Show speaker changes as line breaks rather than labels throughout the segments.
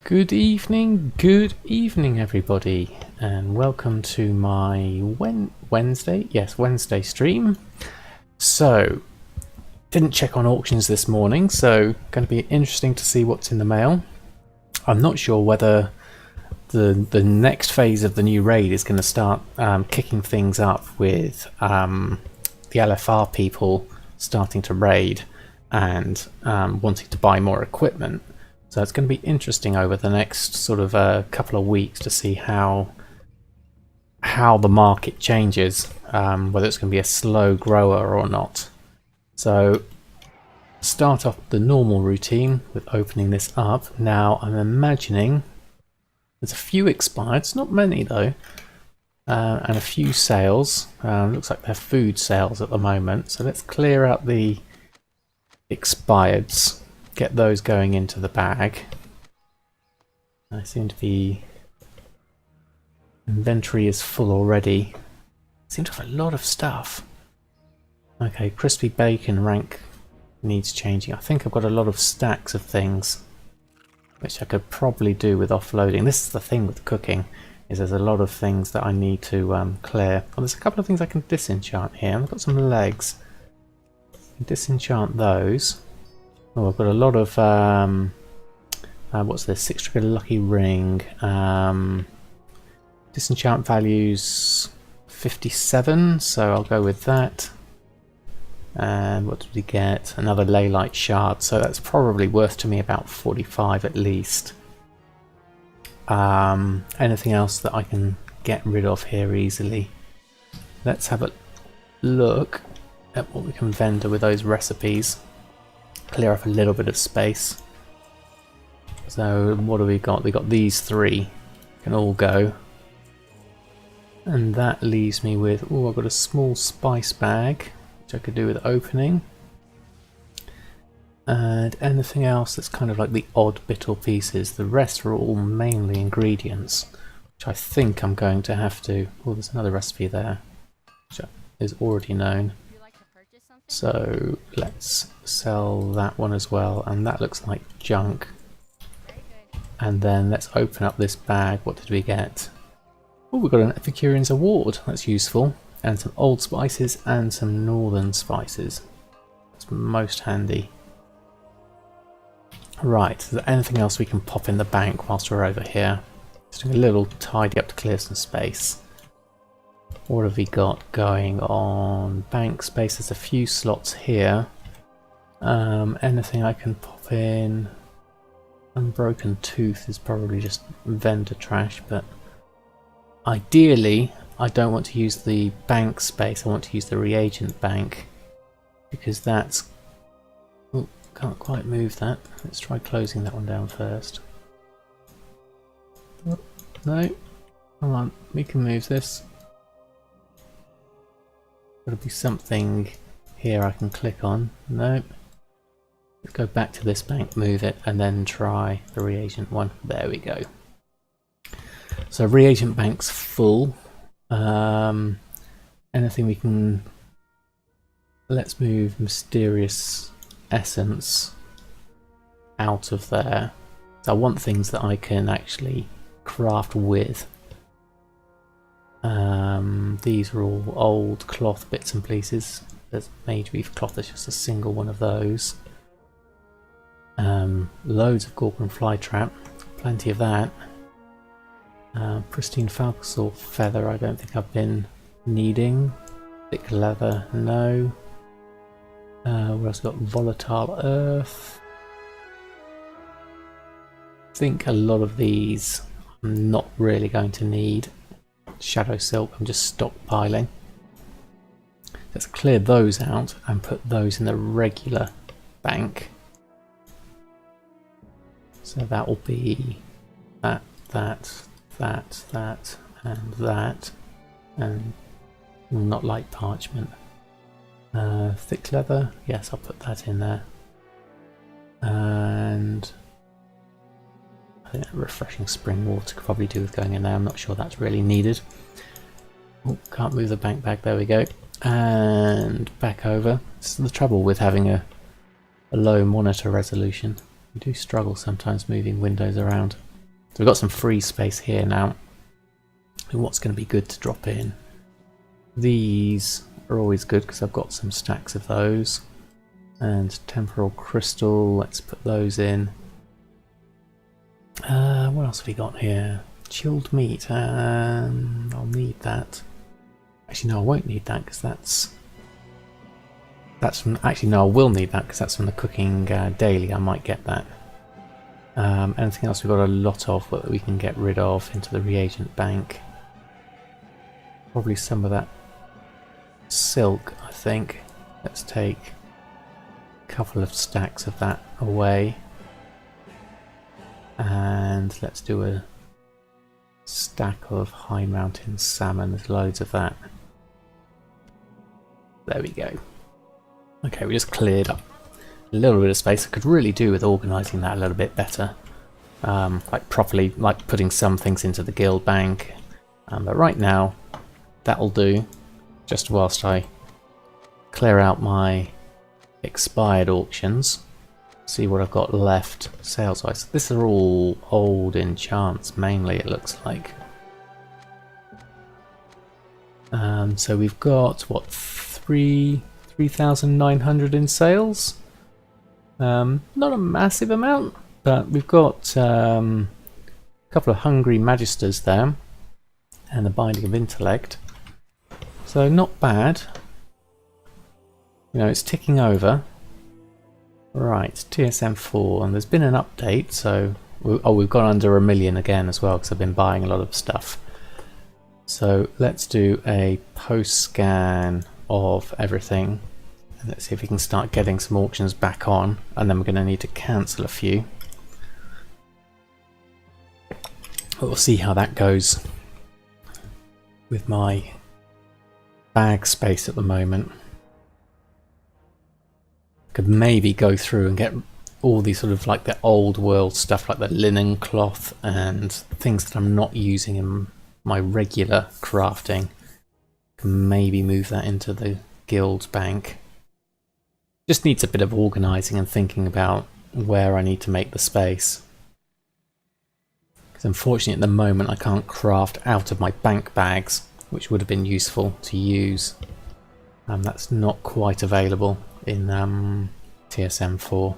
good evening everybody, and welcome to my Wednesday stream. So, didn't check on auctions this morning, so going to be interesting to see what's in the mail. I'm not sure whether the next phase of the new raid is going to start kicking things up with the LFR people starting to raid and wanting to buy more equipment. So it's going to be interesting over the next sort of couple of weeks to see how the market changes, whether it's going to be a slow grower or not. So start off the normal routine with opening this up. Now I'm imagining there's a few expireds, not many though, and a few sales. Looks like they're food sales at the moment. So let's clear out the expireds. Get those going into the bag. I seem to be... Inventory is full already. Seem to have a lot of stuff. Okay, crispy bacon rank needs changing. I think I've got a lot of stacks of things which I could probably do with offloading. This is the thing with cooking, is there's a lot of things that I need to clear. Well, there's a couple of things I can disenchant here. I've got some legs. Disenchant those. Oh, I've got a lot of what's this? 6 trigger lucky ring. Disenchant values 57, so I'll go with that. And what did we get? Another leylight shard, so that's probably worth to me about 45 at least. Anything else that I can get rid of here easily? Let's have a look at what we can vendor with those recipes. Clear up a little bit of space. So what do we got? We got these three. Can all go. And that leaves me with, oh, I've got a small spice bag, which I could do with opening. And anything else that's kind of like the odd bit or pieces. The rest are all mainly ingredients, which I think I'm going to have to... Oh, there's another recipe there, which is already known. So let's sell that one as well, and that looks like junk. And then let's open up this bag. What did we get? Oh, we've got an Epicurean's Award. That's useful. And some old spices and some northern spices. That's most handy. Right, is there anything else we can pop in the bank whilst we're over here? Just doing a little tidy up to clear some space. What have we got going on bank space? There's a few slots here. Anything I can pop in? Unbroken tooth is probably just vendor trash, but ideally I don't want to use the bank space. I want to use the reagent bank because that's... Oh, can't quite move that. Let's try closing that one down first. Oh, no, come on, we can move this. There'll be something here I can click on. Nope. Let's go back to this bank, move it, and then try the reagent one. There we go. So reagent bank's full. Anything we can... Let's move mysterious essence out of there. So I want things that I can actually craft with. These are all old cloth bits and pieces. There's mage beef cloth, there's just a single one of those. Loads of Gorgon fly trap, plenty of that. Pristine falcasaur feather, I don't think I've been needing. Thick leather, no. What else got? Volatile earth. I think a lot of these I'm not really going to need. Shadow silk, I'm just stockpiling. Let's clear those out and put those in the regular bank. So that will be that, and not like parchment. Thick leather, yes, I'll put that in there. And I think that refreshing spring water could probably do with going in there. I'm not sure that's really needed. Oh, can't move the bank bag, there we go. And back over. This is the trouble with having a low monitor resolution. You do struggle sometimes moving windows around. we've got some free space here now. And what's going to be good to drop in? These are always good because I've got some stacks of those. And temporal crystal, let's put those in. What else have we got here? Chilled meat, I'll need that. Actually no, I won't need that because that's from, actually no, I will need that because that's from the cooking daily. I might get that. Anything else we've got a lot of that we can get rid of into the reagent bank? Probably some of that silk, I think. Let's take a couple of stacks of that away. And let's do a stack of high mountain salmon. There's loads of that. There we go. Okay, we just cleared up a little bit of space. I could really do with organising that a little bit better. Like properly, like putting some things into the guild bank. But right now, that'll do. Just whilst I clear out my expired auctions. See what I've got left sales wise. These are all old enchants mainly, it looks like. So we've got what, 3,900 in sales. Not a massive amount, but we've got a couple of hungry magisters there and the binding of intellect. So not bad. You know, it's ticking over. Right, TSM4, and there's been an update, so we've gone under 1 million again as well because I've been buying a lot of stuff. So let's do a post scan of everything, and let's see if we can start getting some auctions back on, and then we're going to need to cancel a few. We'll see how that goes with my bag space at the moment. Could maybe go through and get all these sort of like the old world stuff, like the linen cloth and things that I'm not using in my regular crafting. Can maybe move that into the guild bank. Just needs a bit of organising and thinking about where I need to make the space. Because unfortunately at the moment I can't craft out of my bank bags, which would have been useful to use. That's not quite available in TSM4.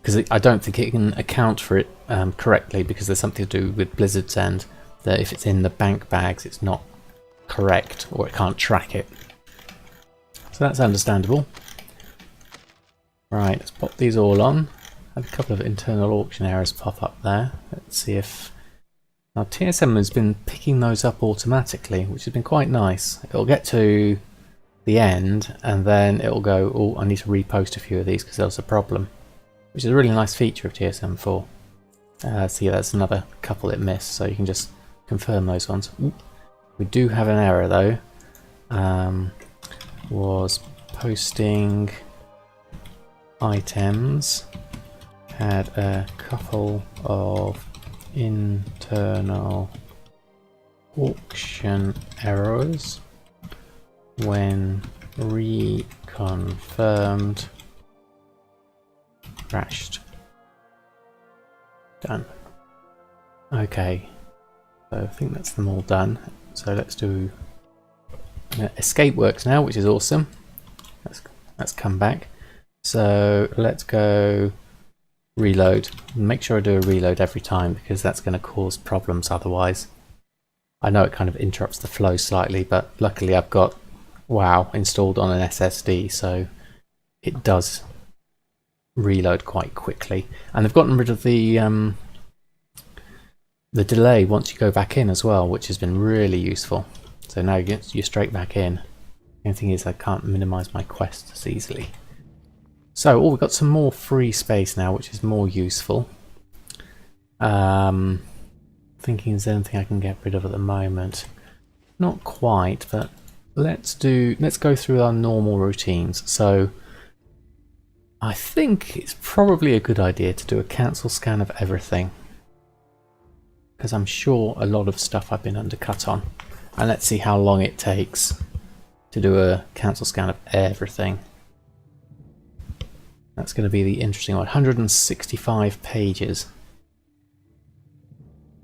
Because I don't think it can account for it correctly, because there's something to do with Blizzard's end, that if it's in the bank bags it's not correct, or it can't track it. So that's understandable. Right, let's pop these all on. Had a couple of internal auction errors pop up there. Let's see if... Now TSM has been picking those up automatically, which has been quite nice. It'll get to the end and then it'll go, oh, I need to repost a few of these because there was a problem, which is a really nice feature of TSM4. So yeah, that's another couple it missed, so you can just confirm those ones. Ooh, we do have an error though. Was posting items, had a couple of internal auction errors. When reconfirmed, crashed. Done. Okay, so I think that's them all done. So let's do escape works now, which is awesome. Let's come back. So let's go reload. Make sure I do a reload every time because that's going to cause problems otherwise. I know it kind of interrupts the flow slightly, but luckily I've got WoW installed on an SSD, so it does reload quite quickly. And they've gotten rid of the delay once you go back in as well, which has been really useful. So now you're straight back in. The only thing is I can't minimize my quests as easily. So we've got some more free space now, which is more useful. Thinking is there anything I can get rid of at the moment? Not quite, but let's go through our normal routines. So I think it's probably a good idea to do a cancel scan of everything, because I'm sure a lot of stuff I've been undercut on. And let's see how long it takes to do a cancel scan of everything. That's going to be the interesting one. 165 pages.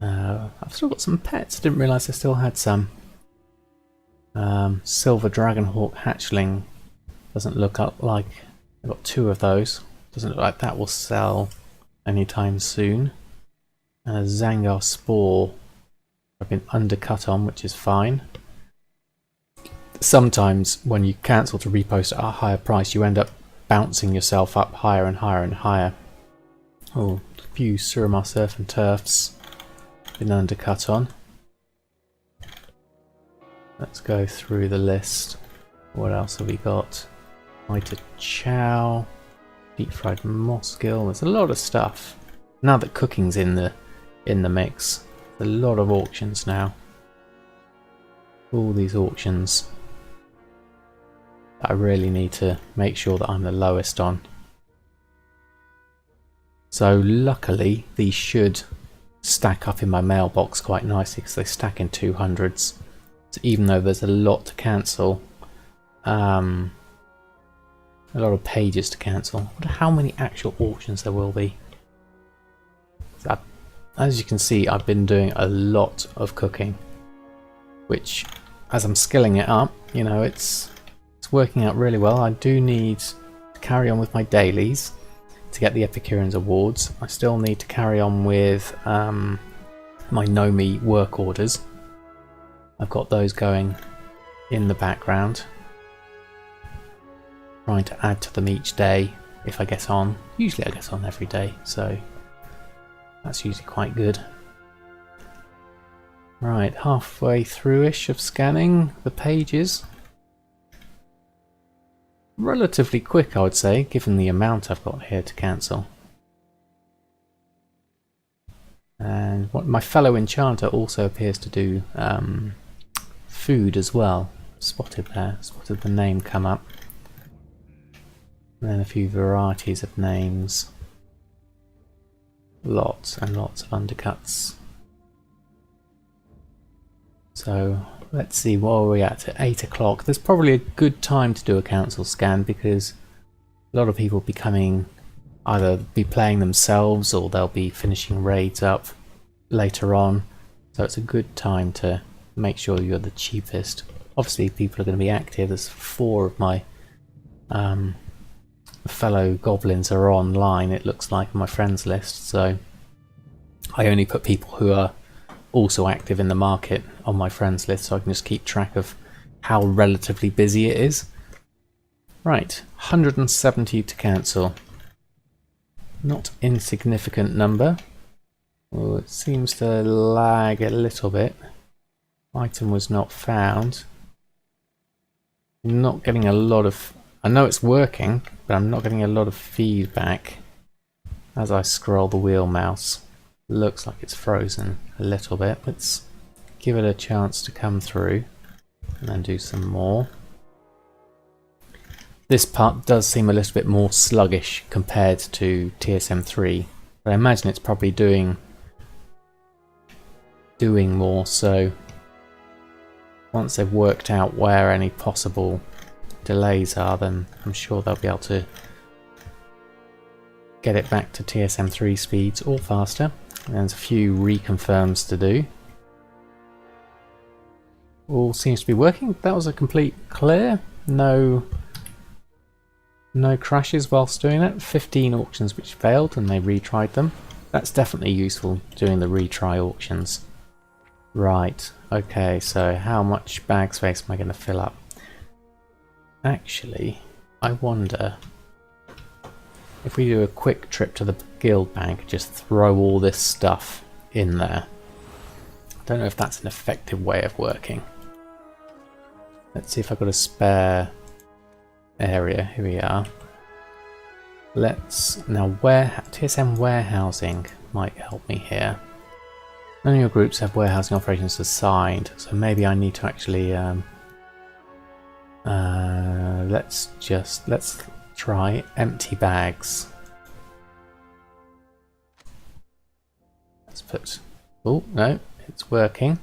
I've still got some pets. Didn't realise I still had some. Silver Dragonhawk hatchling. Doesn't look up like I've got 2 of those. Doesn't look like that will sell anytime soon. And a Zangar Spore I've been undercut on, which is fine. Sometimes when you cancel to repost at a higher price, you end up bouncing yourself up higher and higher and higher. Oh, a few Suramar Surf and Turfs been undercut on. Let's go through the list. What else have we got? Mitre Chow, deep fried Mossgill. There's a lot of stuff. Now that cooking's in the mix, there's a lot of auctions now. All these auctions that I really need to make sure that I'm the lowest on. So luckily these should stack up in my mailbox quite nicely because they stack in 200s. So even though there's a lot to cancel, a lot of pages to cancel. I wonder how many actual auctions there will be. So as you can see, I've been doing a lot of cooking, which, as I'm skilling it up, you know, it's working out really well. I do need to carry on with my dailies to get the Epicureans awards. I still need to carry on with my Nomi work orders. I've got those going in the background, trying to add to them each day if I get on. Usually I get on every day, so that's usually quite good. Right, halfway through-ish of scanning the pages. Relatively quick, I would say, given the amount I've got here to cancel. And what my fellow enchanter also appears to do food as well. Spotted there, spotted the name come up. And then a few varieties of names. Lots and lots of undercuts. So let's see, what are we at 8 o'clock? There's probably a good time to do a council scan because a lot of people will be coming, either be playing themselves or they'll be finishing raids up later on. So it's a good time to make sure you're the cheapest. Obviously people are going to be active. There's 4 of my fellow goblins are online, it looks like, on my friends list. So I only put people who are also active in the market on my friends list so I can just keep track of how relatively busy it is. Right, 170 to cancel. Not insignificant number. Oh, it seems to lag a little bit. Item was not found. I'm not getting a lot of... I know it's working, but I'm not getting a lot of feedback as I scroll the wheel mouse. Looks like it's frozen a little bit. Let's give it a chance to come through and then do some more. This part does seem a little bit more sluggish compared to TSM3, but I imagine it's probably doing more, so once they've worked out where any possible delays are, then I'm sure they'll be able to get it back to TSM3 speeds or faster. And there's a few reconfirms to do. All seems to be working. That was a complete clear. No crashes whilst doing that. 15 auctions which failed and they retried them. That's definitely useful, doing the retry auctions. Right, okay, so how much bag space am I going to fill up? Actually, I wonder if we do a quick trip to the guild bank, just throw all this stuff in there. I don't know if that's an effective way of working. Let's see if I've got a spare area. Here we are. Let's now TSM warehousing might help me here. None of your groups have warehousing operations assigned, so maybe I need to actually let's try empty bags. Let's put... Oh, no, it's working.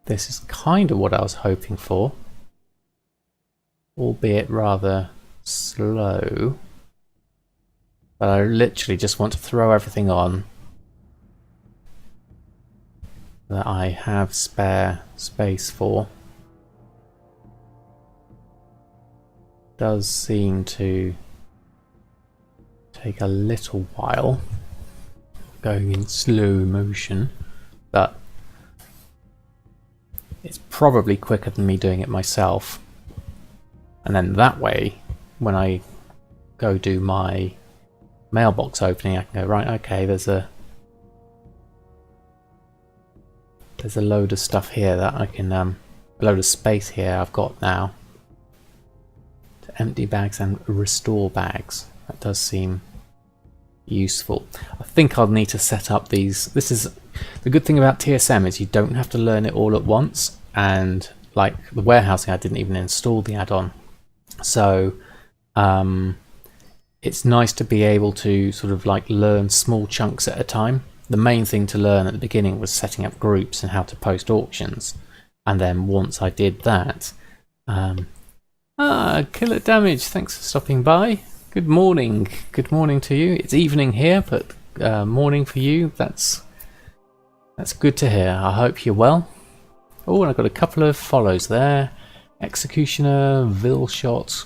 This is kind of what I was hoping for, albeit rather slow. But I literally just want to throw everything on that I have spare space for. Does seem to take a little while, going in slow motion, but it's probably quicker than me doing it myself. And then that way, when I go do my mailbox opening, I can go, right, okay, there's a load of stuff here that I can, a load of space here I've got now to empty bags and restore bags. That does seem useful. I think I'll need to set up these. This is the good thing about TSM, is you don't have to learn it all at once, and like the warehousing, I didn't even install the add-on, so it's nice to be able to sort of like learn small chunks at a time. The main thing to learn at the beginning was setting up groups and how to post auctions, and then once I did that, Killer Damage, thanks for stopping by. Good morning to you. It's evening here, but morning for you. That's good to hear. I hope you're well. Oh, and I've got a couple of follows there. Executioner, Vilshot,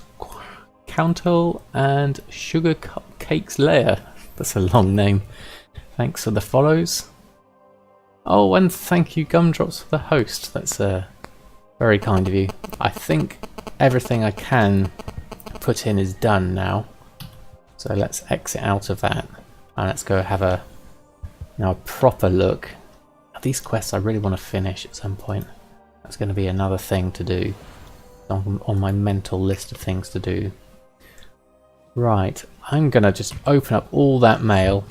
Countel, and Sugar Cupcakes Layer. That's a long name. Thanks for the follows. Oh, and thank you, Gumdrops, for the host. That's very kind of you. I think everything I can put in is done now. So let's exit out of that and let's go have a proper look at these quests. I really want to finish at some point. That's going to be another thing to do on my mental list of things to do. Right, I'm going to just open up all that mail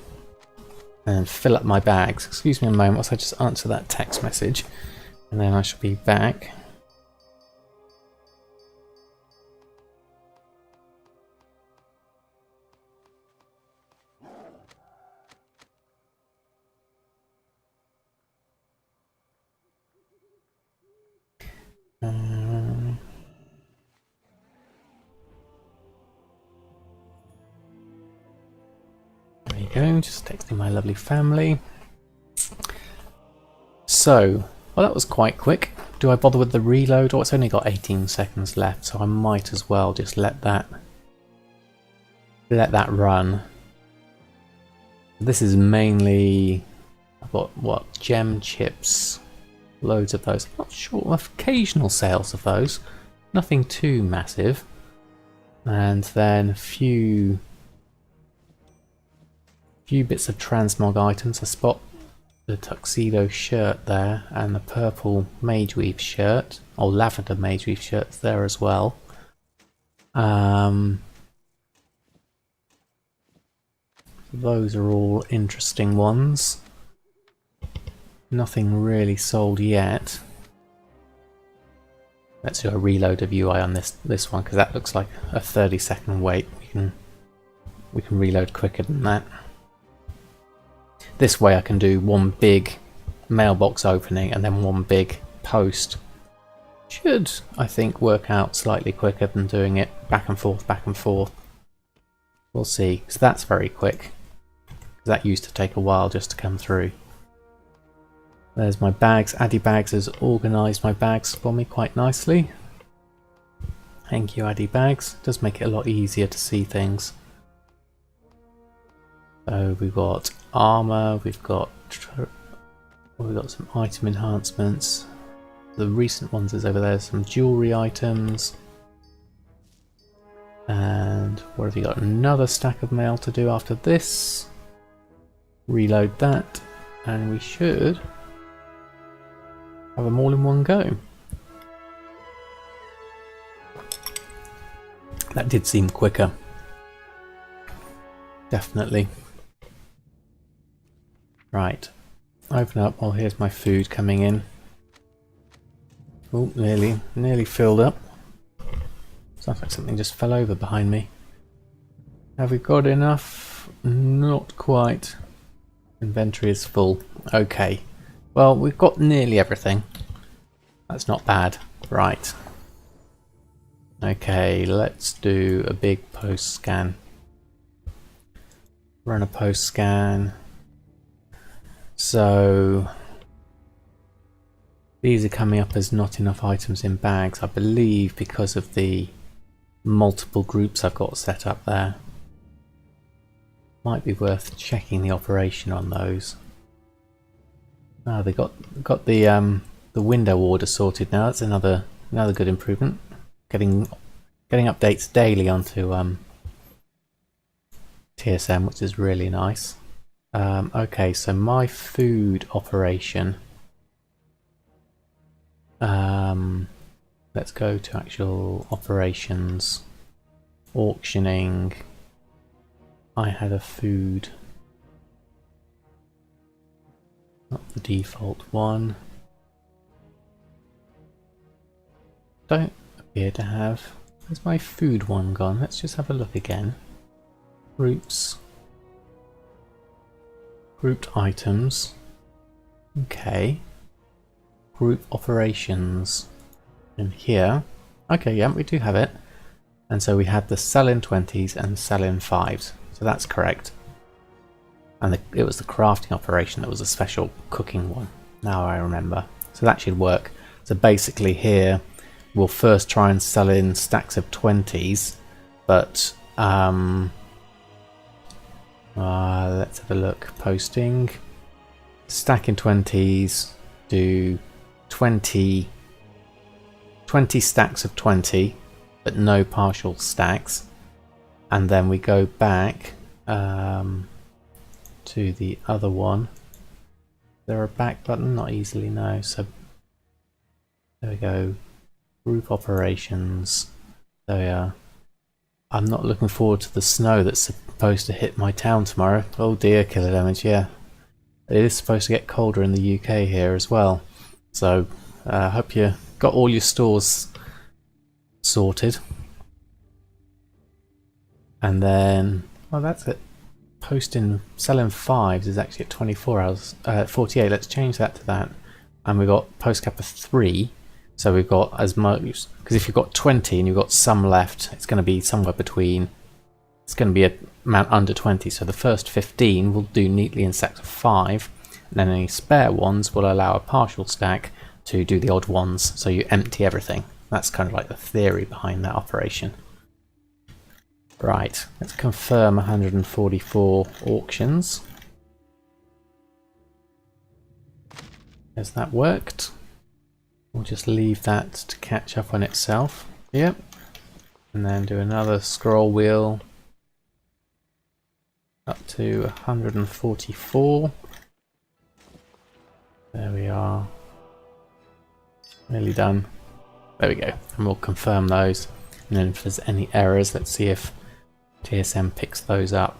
and fill up my bags. Excuse me a moment whilst I just answer that text message, and then I shall be back. There you go, just texting my lovely family. So, well, that was quite quick. Do I bother with the reload? Oh, it's only got 18 seconds left, so I might as well just let that run. This is mainly, I've got what, gem chips, loads of those. I'm not sure, occasional sales of those, nothing too massive. And then a few bits of transmog items. I spot the tuxedo shirt there and the purple mage weave shirt, or lavender mage weave shirts there as well. Those are all interesting ones. Nothing really sold yet. Let's do a reload of UI on this one, because that looks like a 30-second wait. We can reload quicker than that. This way I can do one big mailbox opening and then one big post. Should, I think, work out slightly quicker than doing it back and forth, back and forth. We'll see. So that's very quick. That used to take a while just to come through. There's my bags. Addy Bags has organised my bags for me quite nicely. Thank you, Addy Bags. Does make it a lot easier to see things. So we've got armour, we've got some item enhancements. The recent ones is over there, some jewellery items. And what have you got? Another stack of mail to do after this. Reload that, and we should have them all in one go. That did seem quicker. Definitely. Right. Open up. Oh, here's my food coming in. Oh, nearly filled up. Sounds like something just fell over behind me. Have we got enough? Not quite. Inventory is full. Okay. Well, we've got nearly everything. That's not bad. Right. Okay, let's do a big post scan. Run a post scan. So these are coming up as not enough items in bags, I believe, because of the multiple groups I've got set up there. Might be worth checking the operation on those. Oh, they got the window order sorted now. That's another good improvement. Getting updates daily onto TSM, which is really nice. Okay, so my food operation. Let's go to actual operations. Auctioning. I had a food. Not the default one. Don't appear to have. Where's my food one gone? Let's just have a look again. Groups. Grouped items. Okay. Group operations. And here. Okay, yeah, we do have it. And so we had the sell-in 20s and sell-in 5s. So that's correct. And it was the crafting operation that was a special cooking one. Now I remember. So that should work. So basically here, we'll first try and sell in stacks of 20s. But let's have a look. Posting. Stack in 20s. Do 20 stacks of 20. But no partial stacks. And then we go back to the other one. Is there a back button? Not easily, no. So there we go. Group operations. So yeah, I'm not looking forward to the snow that's supposed to hit my town tomorrow. Oh dear, killer damage. Yeah, it is supposed to get colder in the UK here as well. So I hope you got all your stores sorted. And then, well, that's it. Posting, selling 5s is actually at 24 hours, 48. Let's change that to that. And we've got post cap of 3. So we've got as much, because if you've got 20 and you've got some left, it's going to be somewhere between, it's going to be a amount under 20. So the first 15 will do neatly in stacks of 5. And then any spare ones will allow a partial stack to do the odd ones. So you empty everything. That's kind of like the theory behind that operation. Right, let's confirm 144 auctions. Has that worked? We'll just leave that to catch up on itself. Yep. And then do another scroll wheel up to 144. There we are. Nearly done. There we go. And we'll confirm those. And then if there's any errors, let's see if TSM picks those up.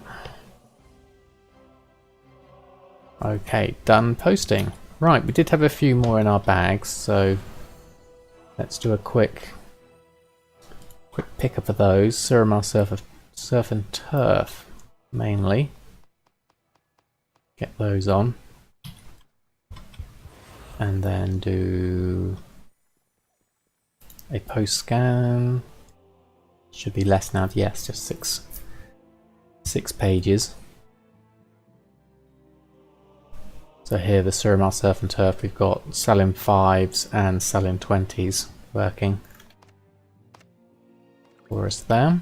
Okay, done posting. Right, we did have a few more in our bags, so let's do a quick pickup of those. Suramar Surf and Turf, mainly. Get those on. And then do a post scan. Should be less now, yes, just six pages. So here the Suramar Surf and Turf, we've got selling 5s and selling 20s working for us there. And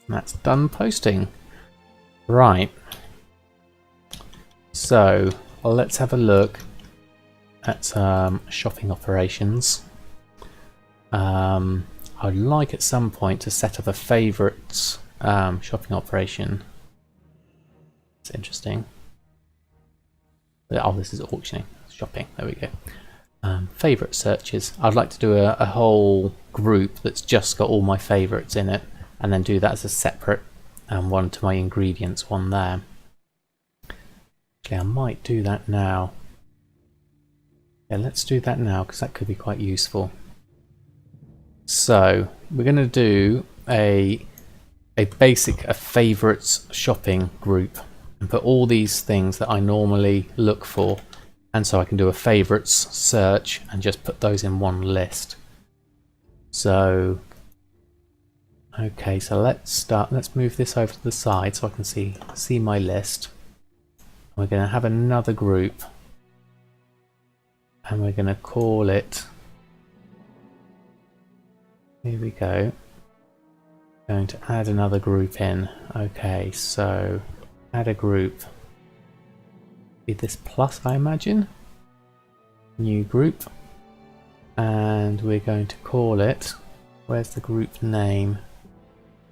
that's done posting. Right. So let's have a look at shopping operations. I'd like at some point to set up a favourites shopping operation. It's interesting. Oh, this is auctioning, shopping. There we go. Favourite searches. I'd like to do a whole group that's just got all my favourites in it, and then do that as a separate one to my ingredients one there. Okay, I might do that now. Yeah, let's do that now because that could be quite useful. So we're going to do a basic favourites shopping group and put all these things that I normally look for, and so I can do a favourites search and just put those in one list. So Okay, so let's move this over to the side so I can see my list. We're going to have another group and we're going to call it, here we go, going to add another group in. Okay, so add a group, be this plus I imagine, new group, and we're going to call it, where's the group name,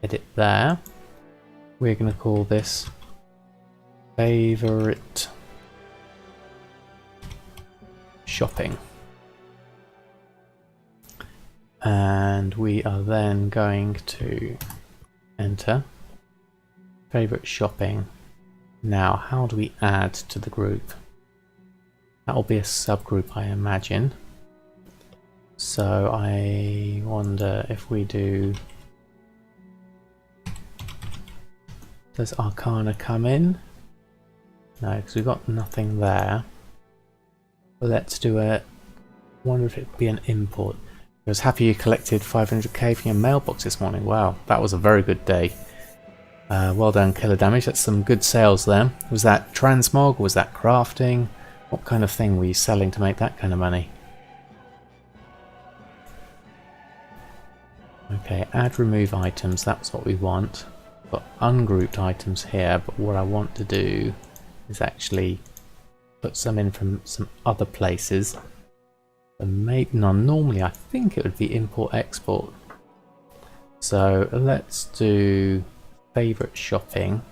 edit there, we're going to call this favorite shopping, and we are then going to enter favorite shopping. Now how do we add to the group? That will be a subgroup I imagine, so I wonder if we do, does Arcana come in? No, because we've got nothing there. But let's do a, wonder if it'd be an import. I was happy you collected 500k from your mailbox this morning. Wow, that was a very good day. Well done, Killer Damage. That's some good sales there. Was that transmog? Was that crafting? What kind of thing were you selling to make that kind of money? Okay, add remove items. That's what we want. Got ungrouped items here, but what I want to do is actually put some in from some other places. And maybe normally I think it would be import export. So let's do favorite shopping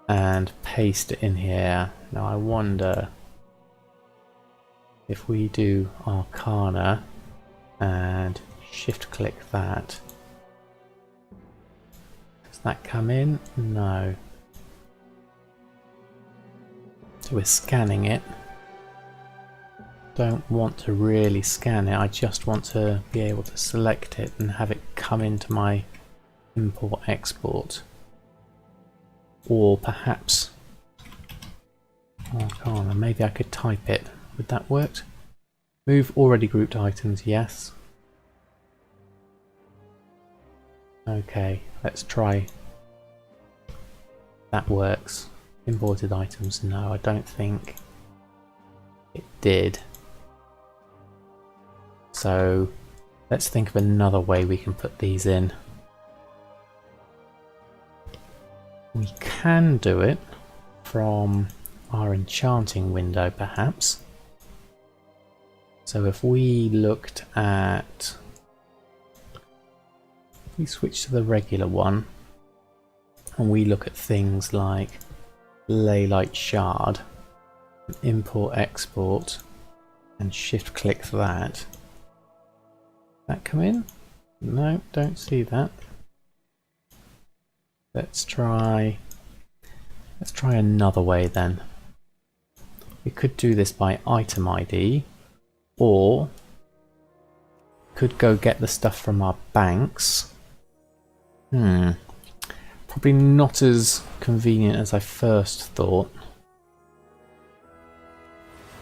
and paste it in here. Now I wonder if we do Arcana and shift click that. Does that come in? No. So we're scanning it. Don't want to really scan it, I just want to be able to select it and have it come into my import export. Or perhaps Arcana, maybe I could type it. Would that work? Move already grouped items, yes. Okay, let's try. That works. Imported items, no, I don't think it did. So let's think of another way we can put these in. We can do it from our enchanting window perhaps. So if we looked at, if we switch to the regular one and we look at things like Leylight Shard, import export and shift click that. That come in? No, don't see that. Let's try another way then. We could do this by item ID, or could go get the stuff from our banks. Probably not as convenient as I first thought.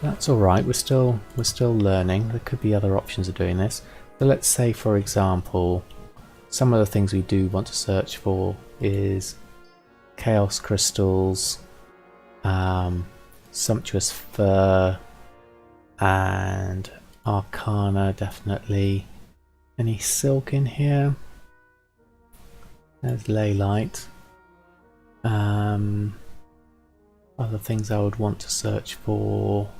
That's alright, we're still learning. There could be other options of doing this. So let's say, for example, some of the things we do want to search for is chaos crystals, sumptuous fur, and arcana definitely. Any silk in here? There's leylight. Other things I would want to search for.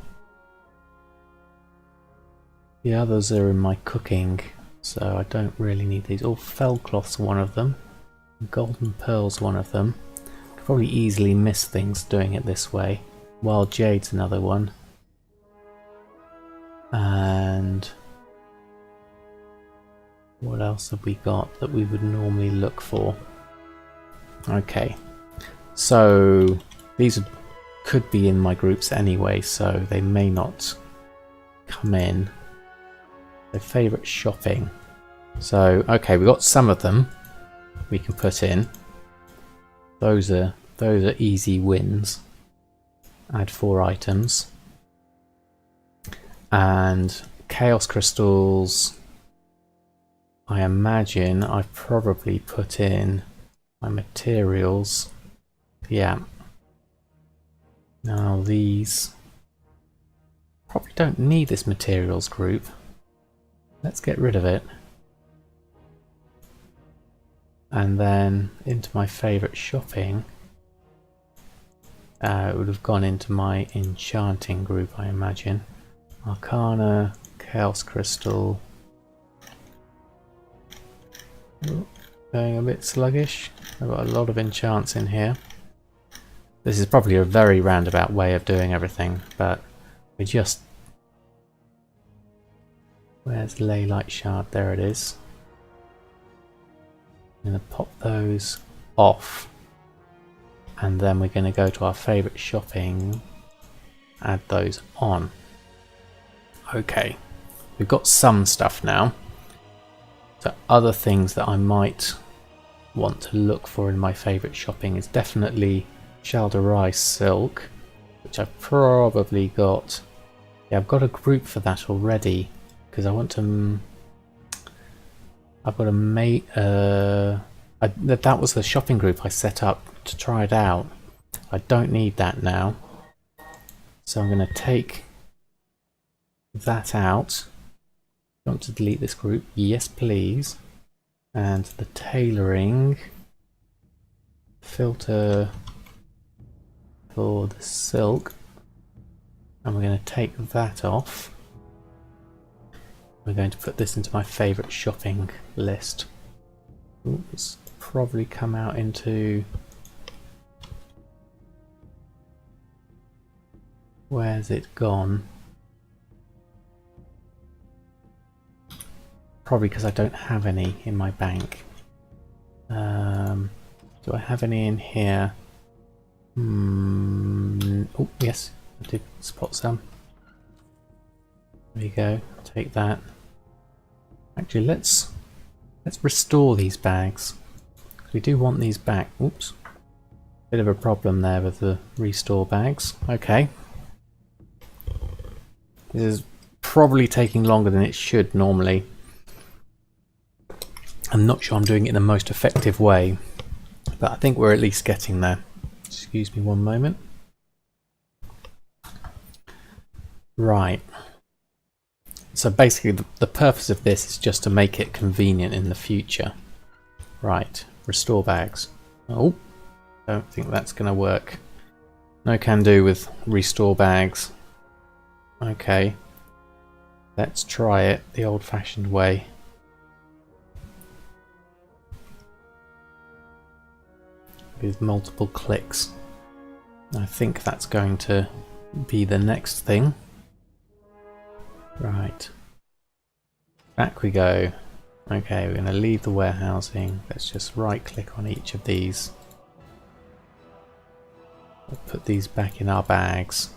The others are in my cooking, so I don't really need these. Oh, fellcloth's one of them. Golden pearl's one of them. Could probably easily miss things doing it this way. Wild jade's another one. And what else have we got that we would normally look for? Okay, so these could be in my groups anyway, so they may not come in. Their favourite shopping. So okay, we got some of them we can put in. Those are easy wins. Add 4 items. And chaos crystals I imagine I've probably put in my materials. Yeah. Now these probably don't need this materials group. Let's get rid of it. And then into my favourite shopping. It would have gone into my enchanting group, I imagine. Arcana, Chaos Crystal. Oh, going a bit sluggish. I've got a lot of enchants in here. This is probably a very roundabout way of doing everything, but we just... Where's Leylight Shard? There it is. I'm going to pop those off. And then we're going to go to our favourite shopping. Add those on. Okay. We've got some stuff now. So other things that I might want to look for in my favourite shopping is definitely shal'dorei silk, which I've probably got. Yeah, I've got a group for that already because I want to. I've got a mate. That was the shopping group I set up to try it out. I don't need that now, so I'm going to take that out. You want to delete this group? Yes, please. And the tailoring filter for the silk, and we're going to take that off. We're going to put this into my favourite shopping list. Ooh, it's probably come out into... Where's it gone? Probably because I don't have any in my bank. Do I have any in here? Oh, yes, I did spot some. There you go, take that. Actually, let's restore these bags. We do want these back. Oops. Bit of a problem there with the restore bags. Okay. This is probably taking longer than it should normally. I'm not sure I'm doing it in the most effective way, but I think we're at least getting there. Excuse me one moment. Right. So basically the purpose of this is just to make it convenient in the future. Right. Restore bags. Oh, don't think that's going to work. No can do with restore bags. Okay. Let's try it the old-fashioned way. With multiple clicks. I think that's going to be the next thing. Right. Back we go. Okay, we're going to leave the warehousing. Let's just right click on each of these. We'll put these back in our bags.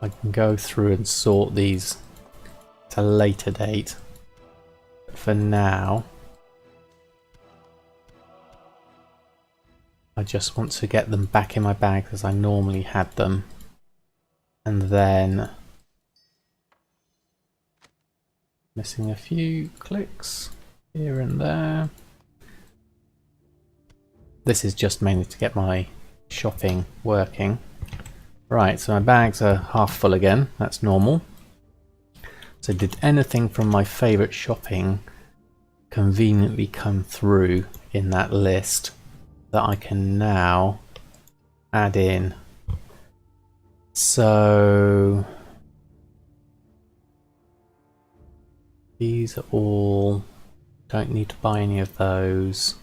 I can go through and sort these at a later date. But for now, I just want to get them back in my bag as I normally had them. And then, missing a few clicks here and there. This is just mainly to get my shopping working. Right, so my bags are half full again. That's normal. So did anything from my favourite shopping conveniently come through in that list that I can now add in? So these are all, don't need to buy any of those.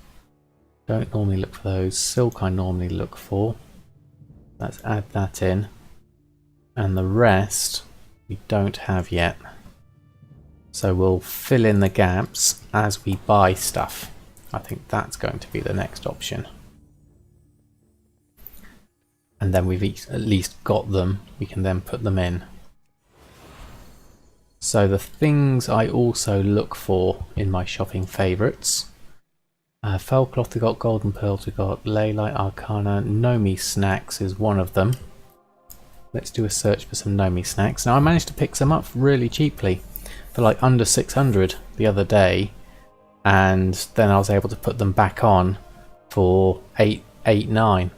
Don't normally look for those. Silk I normally look for. Let's add that in. And the rest we don't have yet. So we'll fill in the gaps as we buy stuff. I think that's going to be the next option. And then we've at least got them. We can then put them in. So the things I also look for in my shopping favourites. Fell cloth, we got golden pearls, we got Leylight, Arcana, Nomi snacks is one of them. let's do a search for some Nomi snacks. Now I managed to pick some up really cheaply for like under 600 the other day, and then I was able to put them back on for 8.9.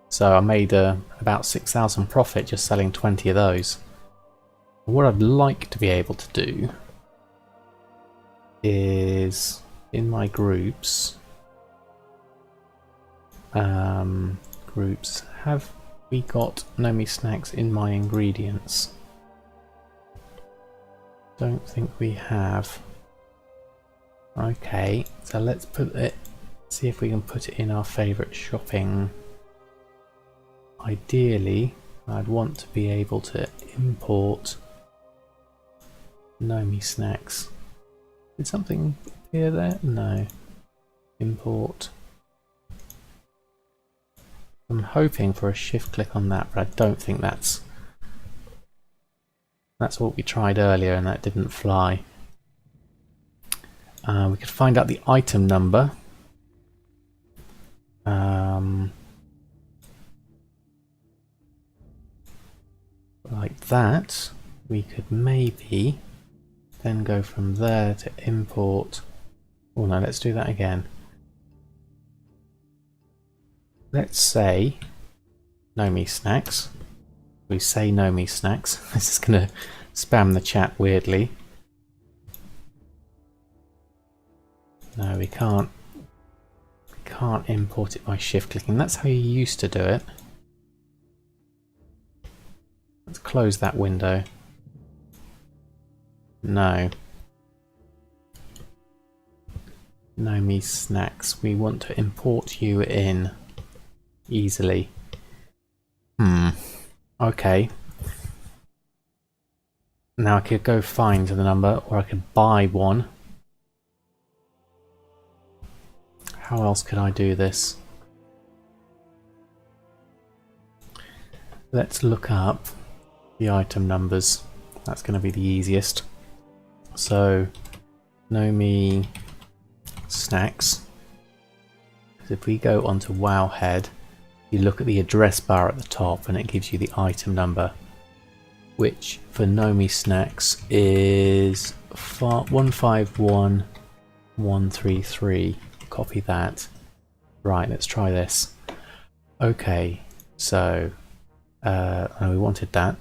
So I made about 6,000 profit just selling 20 of those. What I'd like to be able to do is in my groups, have we got Nomi snacks in my ingredients? Don't think we have. Okay, so let's put it, see if we can put it in our favourite shopping. Ideally, I'd want to be able to import Nomi snacks. Did something appear there? No. Import. I'm hoping for a shift click on that, but I don't think that's what we tried earlier, and that didn't fly. We could find out the item number. Like that. We could maybe then go from there to import. Oh no, let's do that again. Let's say Nomi snacks. We say Nomi snacks. This is going to spam the chat weirdly. No, we can't. We can't import it by shift clicking. That's how you used to do it. Let's close that window. No. Nomi snacks. We want to import you in easily. Okay. Now I could go find the number, or I could buy one. How else could I do this? Let's look up the item numbers. That's going to be the easiest. So, Nomi snacks. If we go onto Wowhead, you look at the address bar at the top and it gives you the item number, which for Nomi snacks is 151133. Copy that. Right, let's try this. Okay, so we wanted that.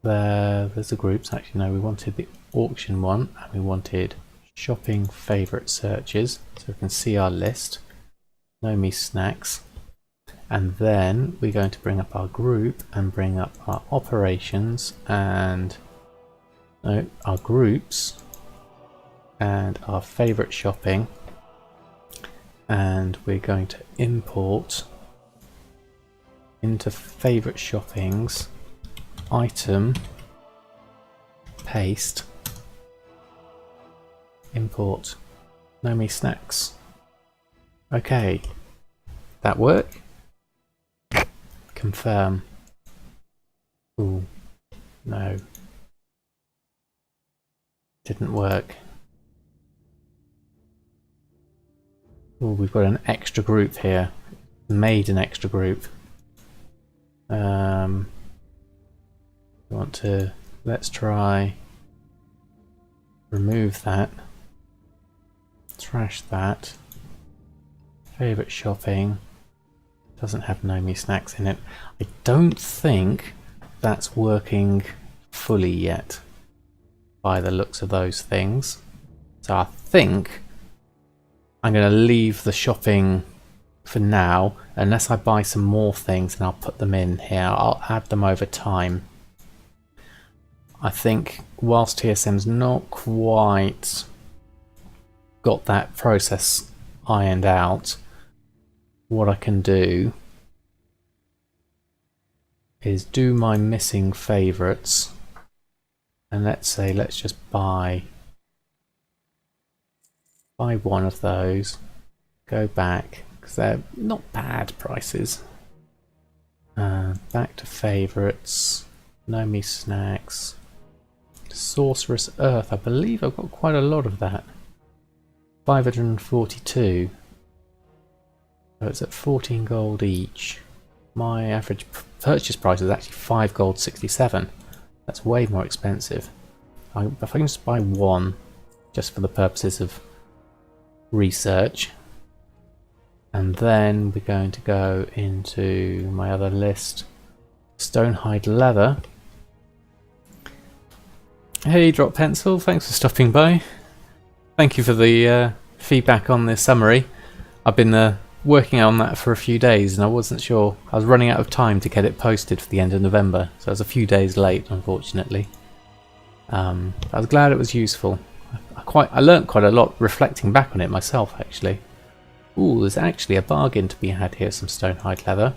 There's the groups. Actually, no, we wanted the auction one, and we wanted shopping favourite searches, so we can see our list. Nomi snacks. And then we're going to bring up our group and bring up our operations and our groups and our favorite shopping, and we're going to import into favorite shoppings item, paste, import Nomi snacks. Okay, that work? Confirm. Ooh, no. Didn't work. Ooh, we've got an extra group here. Made an extra group. We want to, let's try remove that. Trash that. Favorite shopping. Doesn't have Nomi snacks in it. I don't think that's working fully yet by the looks of those things. So I think I'm going to leave the shopping for now, unless I buy some more things and I'll put them in here. I'll add them over time. I think whilst TSM's not quite got that process ironed out, what I can do is do my missing favourites, and let's just buy one of those, go back, because they're not bad prices, back to favourites, Nomi snacks, Sorcerous Earth. I believe I've got quite a lot of that, 542. So it's at 14 gold each. my average purchase price is actually 5 gold 67. That's way more expensive. If I can just buy one, just for the purposes of research, and then we're going to go into my other list, Stonehide Leather. Hey Drop Pencil, thanks for stopping by. Thank you for the feedback on this summary. I've been working on that for a few days and I wasn't sure. I was running out of time to get it posted for the end of November, so I was a few days late, unfortunately. I was glad it was useful. I learnt quite a lot reflecting back on it myself, actually. Ooh, there's actually a bargain to be had here, some Stonehide Leather.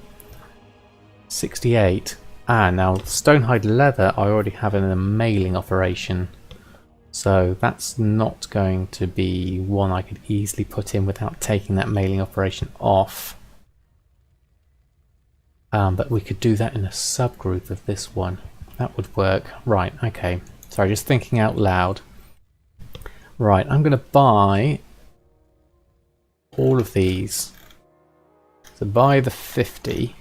68. Now Stonehide Leather I already have in a mailing operation, so that's not going to be one I could easily put in without taking that mailing operation off. But we could do that in a subgroup of this one. That would work. Right, okay. Sorry, just thinking out loud. Right, I'm going to buy all of these. So buy the 50.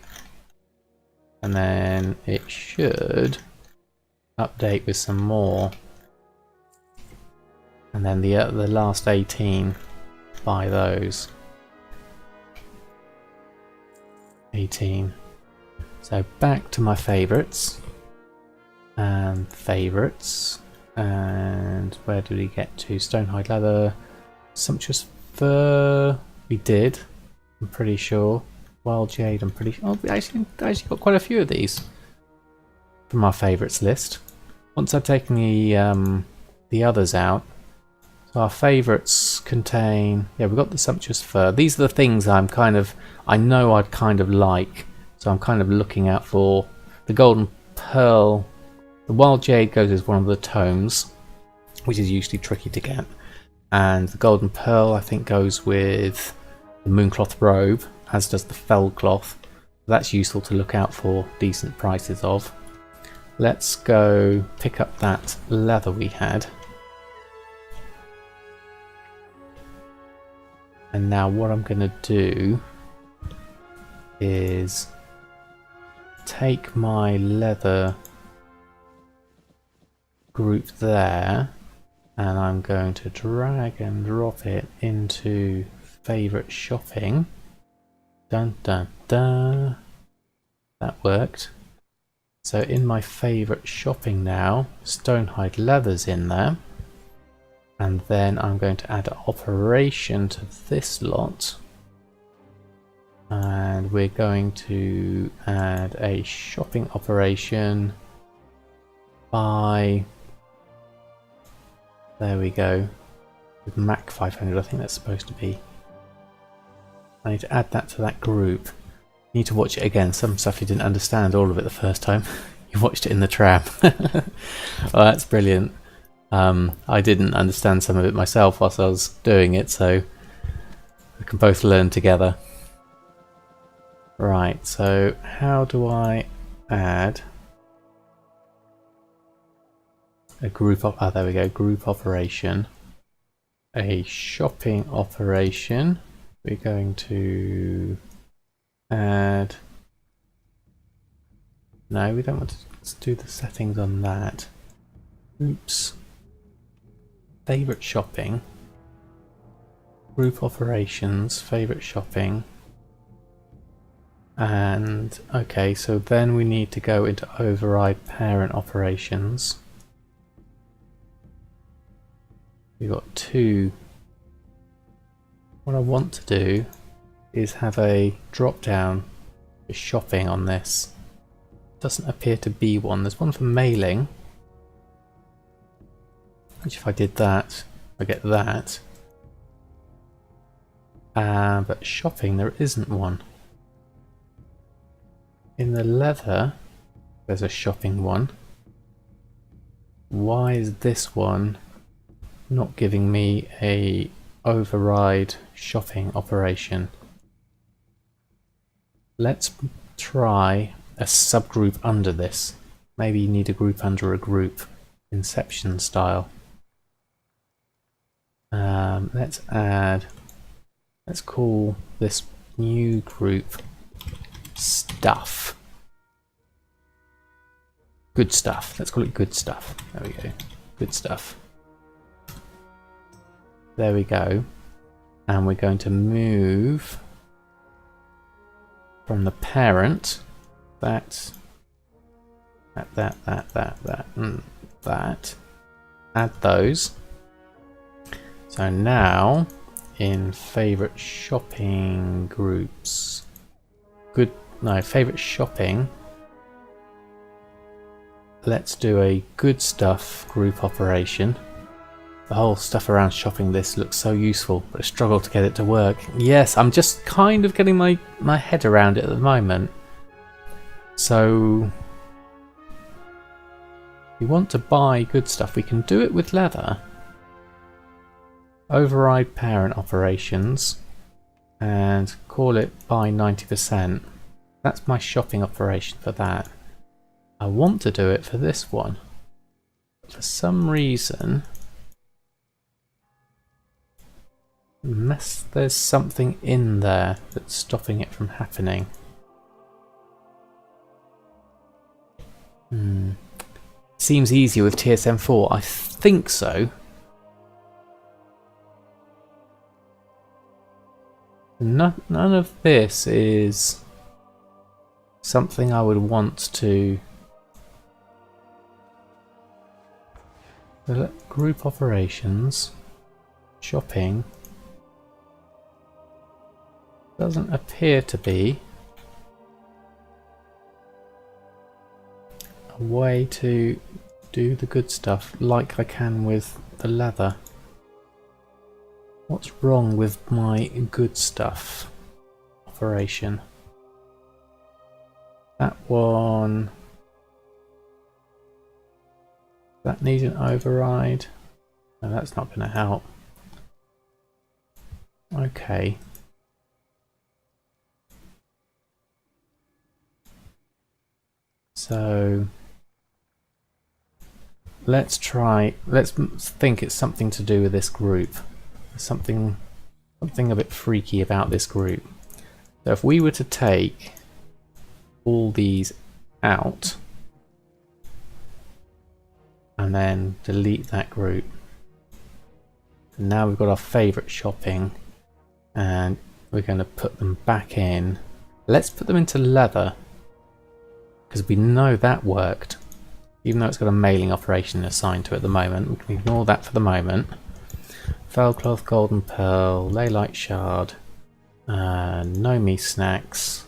And then it should update with some more. And then the last 18, buy those. 18. So back to my favourites. And favourites. And where did we get to? Stonehide Leather. Sumptuous Fur. We did. I'm pretty sure. Wild Jade, I'm pretty sure. Oh, we actually got quite a few of these from our favourites list. Once I've taken the others out, so our favourites contain. Yeah, we've got the Sumptuous Fur. These are the things I know I'd kind of like, so I'm kind of looking out for. The Golden Pearl, the Wild Jade goes as one of the tomes, which is usually tricky to get, and the Golden Pearl I think goes with the Mooncloth Robe, as does the Fell Cloth. That's useful to look out for decent prices of. Let's go pick up that leather we had. And now what I'm going to do is take my leather group there, and I'm going to drag and drop it into favourite shopping. Dun dun dun. That worked. So in my favourite shopping now, Stonehide Leather's in there. And then I'm going to add an operation to this lot. And we're going to add a shopping operation by... There we go. With Mac 500, I think that's supposed to be. I need to add that to that group. You need to watch it again. Some stuff you didn't understand all of it the first time. You watched it in the tram. Oh, that's brilliant. I didn't understand some of it myself whilst I was doing it, so we can both learn together. Right, so how do I add a group of... Oh, there we go. Group operation. A shopping operation. We're going to add... No, we don't want to... Let's do the settings on that. Oops. Favorite shopping. Group operations, favorite shopping. And, okay, so then we need to go into override parent operations. We've got two. What I want to do is have a drop down for shopping on this. Doesn't appear to be one. There's one for mailing, which if I did that, I get that. But shopping, there isn't one. In the leather, there's a shopping one. Why is this one not giving me a override shopping operation? Let's try a subgroup under this. Maybe you need a group under a group, Inception style. Let's call this new group stuff. Good stuff. Let's call it good stuff. There we go. Good stuff. There we go. And we're going to move from the parent that. Add those. So now in favorite shopping groups. Favorite shopping. Let's do a good stuff group operation. The whole stuff around shopping this looks so useful, but I struggle to get it to work. Yes, I'm just kind of getting my head around it at the moment. So we want to buy good stuff. We can do it with leather. Override parent operations and call it buy 90%. That's my shopping operation for that. I want to do it for this one. For some reason, unless there's something in there that's stopping it from happening. Seems easier with TSM4. I think so. None of this is something I would want to group operations, shopping. Doesn't appear to be a way to do the good stuff like I can with the leather. What's wrong with my good stuff operation? That one. That needs an override. No, that's not going to help. Okay. So let's think it's something to do with this group. Something a bit freaky about this group. So if we were to take all these out and then delete that group, and now we've got our favorite shopping and we're going to put them back in. Let's put them into leather because we know that worked, even though it's got a mailing operation assigned to it at the moment. We can ignore that for the moment. Felcloth, golden pearl, laylite shard, Nomi snacks,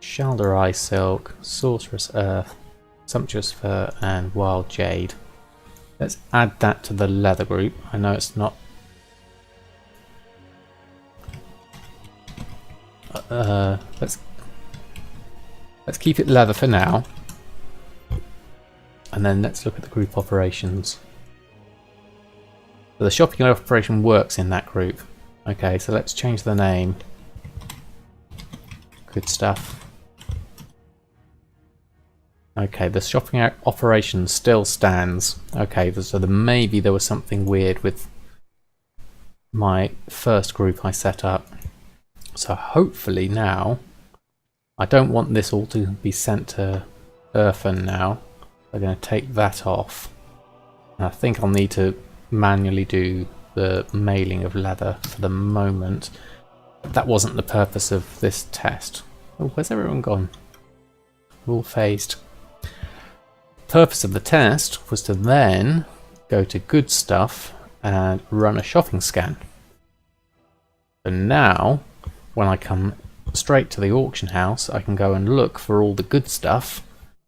shal'dorei silk, sorceress earth, sumptuous fur, and wild jade. Let's add that to the leather group. I know it's not. Let's keep it leather for now, and then let's look at the group operations. So the shopping operation works in that group. Okay, so let's change the name. Good stuff. Okay, the shopping operation still stands. Okay, so maybe there was something weird with my first group I set up. So hopefully now, I don't want this all to be sent to Earthen now. I'm going to take that off. And I think I'll need to manually do the mailing of leather for the moment. But that wasn't the purpose of this test. Oh, where's everyone gone? We're all phased. Purpose of the test was to then go to good stuff and run a shopping scan. So now, when I come straight to the auction house, I can go and look for all the good stuff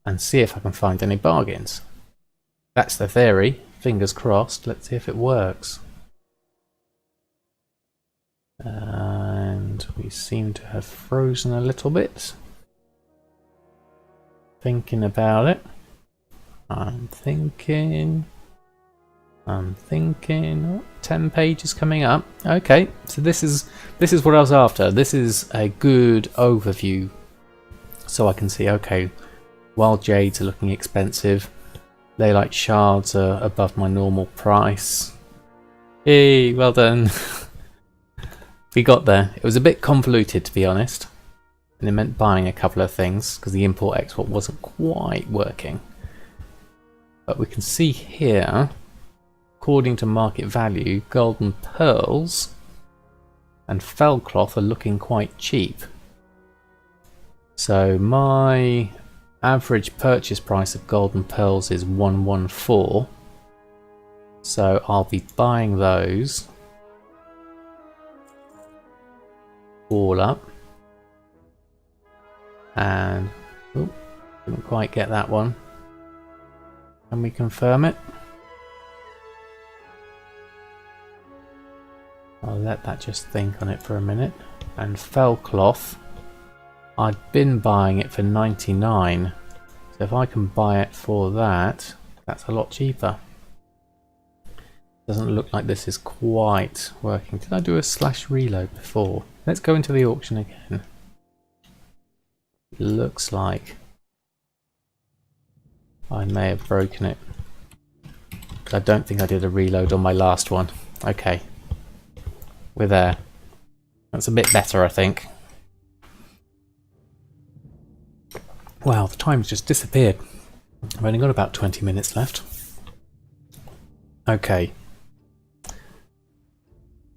and see if I can find any bargains. That's the theory. Fingers crossed. Let's see if it works. And we seem to have frozen a little bit. Thinking about it. I'm thinking. Oh, 10 pages coming up. Okay, so this is what I was after. This is a good overview, so I can see. Okay, wild jades are looking expensive. Laylite shards are above my normal price. Hey, well done. We got there. It was a bit convoluted, to be honest. And it meant buying a couple of things because the import-export wasn't quite working. But we can see here, according to market value, golden pearls and fell cloth are looking quite cheap. So my average purchase price of golden pearls is 114. So I'll be buying those all up. And oh, didn't quite get that one. Can we confirm it? I'll let that just think on it for a minute. And fell cloth, I'd been buying it for 99. So if I can buy it for that, that's a lot cheaper. Doesn't look like this is quite working. Did I do a slash reload before? Let's go into the auction again. Looks like I may have broken it. I don't think I did a reload on my last one. Okay. We're there. That's a bit better, I think. Wow, the time's just disappeared. I've only got about 20 minutes left. Okay.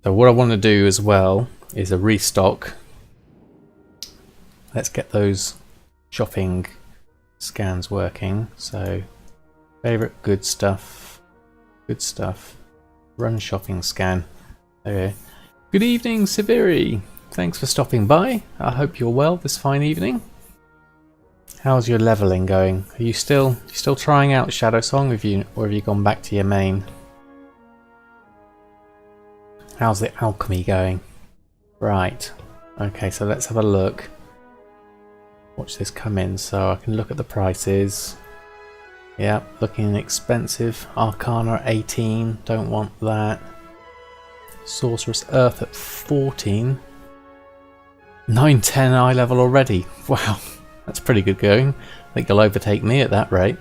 So what I want to do as well is a restock. Let's get those shopping scans working. So, favorite good stuff, run shopping scan. Okay. Good evening, Sibiri. Thanks for stopping by. I hope you're well this fine evening. How's your leveling going? Are you still trying out Shadow Song, or have you gone back to your main? How's the alchemy going? Right. Okay, so let's have a look. Watch this come in so I can look at the prices. Yeah, looking expensive. Arcana at 18, don't want that. Sorceress Earth at 14. 910 eye level already. Wow, that's pretty good going. I think you'll overtake me at that rate.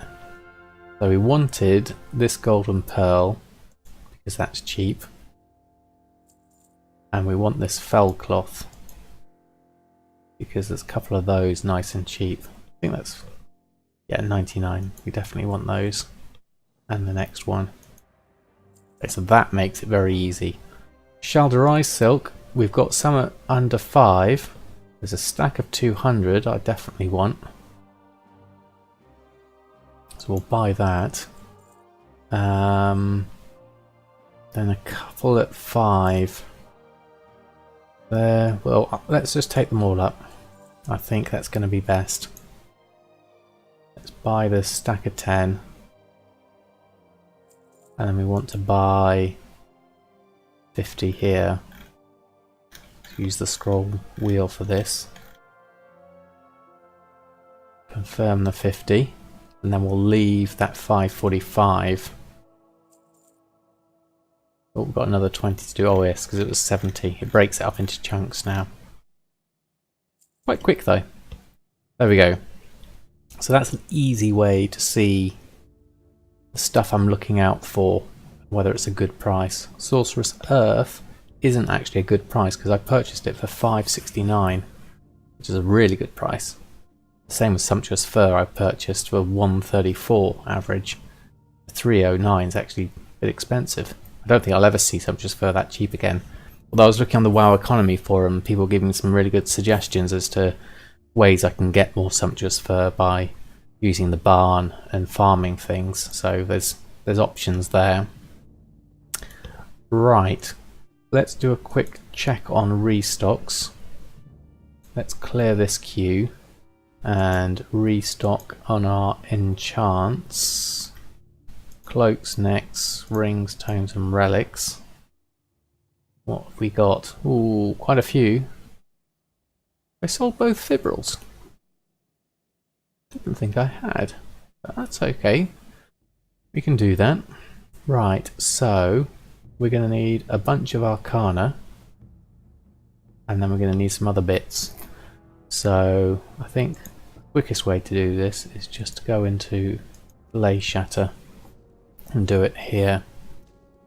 So we wanted this golden pearl because that's cheap. And we want this fell cloth because there's a couple of those nice and cheap. I think that's, yeah, 99. We definitely want those. And the next one. Okay, so that makes it very easy. Shal'dorei silk, we've got some at under 5. There's a stack of 200 I definitely want. So we'll buy that. Then a couple at 5. There, well, let's just take them all up. I think that's going to be best. Let's buy this stack of 10. And then we want to buy 50 here. Use the scroll wheel for this. Confirm the 50. And then we'll leave that 545. Oh, we've got another 20 to do. Oh yes, because it was 70. It breaks it up into chunks now. Quite quick though. There we go. So that's an easy way to see the stuff I'm looking out for, whether it's a good price. Sorceress Earth isn't actually a good price because I purchased it for $5.69, which is a really good price. The same as Sumptuous Fur I purchased for $1.34 average. $3.09 is actually a bit expensive. I don't think I'll ever see Sumptuous Fur that cheap again. Although I was looking on the WoW economy forum, people giving some really good suggestions as to ways I can get more Sumptuous Fur by using the barn and farming things. So there's options there. Right, let's do a quick check on restocks. Let's clear this queue and restock on our enchants. Cloaks next, rings, tomes and relics. What have we got? Ooh, quite a few. I sold both fibrils. Didn't think I had, but that's okay. We can do that. Right, so we're going to need a bunch of Arcana, and then we're going to need some other bits. So I think the quickest way to do this is just to go into Lay Shatter and do it here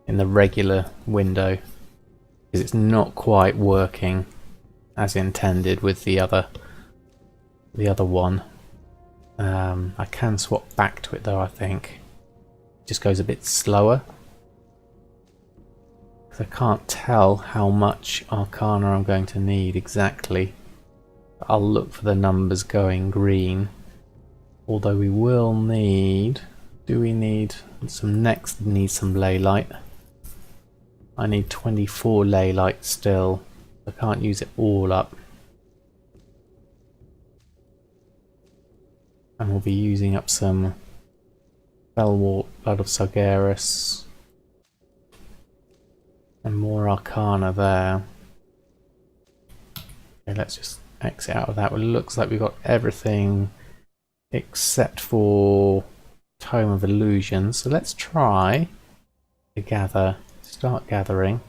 in the regular window, because it's not quite working as intended with the other the other one. I can swap back to it though, I think. It just goes a bit slower. Because I can't tell how much Arcana I'm going to need exactly. I'll look for the numbers going green. Although we will need... Do we need some next? Need some ley light. I need 24 ley light still. I can't use it all up. And we'll be using up some Fellwort, Blood of Sargeras. And more Arcana there. Okay, let's just exit out of that. Well, it looks like we've got everything except for Tome of Illusion. So let's try to gather, start gathering.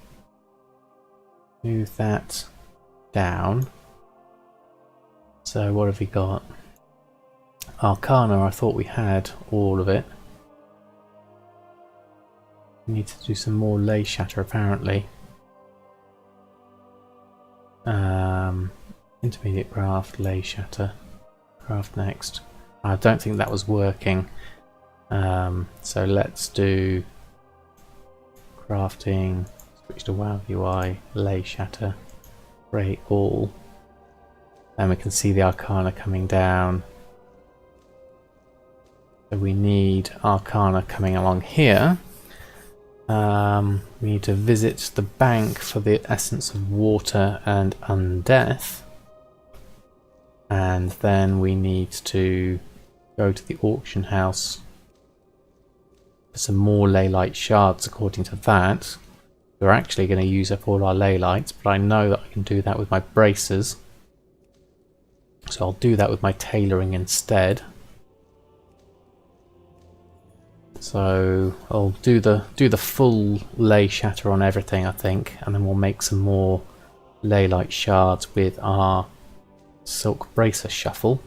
Move that down. So what have we got? Arcana, I thought we had all of it. We need to do some more ley shatter apparently. Intermediate craft, ley shatter. Craft next. I don't think that was working. So let's do crafting, switch to WoW UI, ley shatter, create all. And we can see the Arcana coming down. So we need Arcana coming along here. We need to visit the bank for the Essence of Water and Undeath. And then we need to go to the auction house for some more ley light shards according to that. We're actually going to use up all our ley lights, but I know that I can do that with my bracers. So I'll do that with my tailoring instead. So I'll do the full ley shatter on everything, I think, and then we'll make some more ley light shards with our silk bracer shuffle.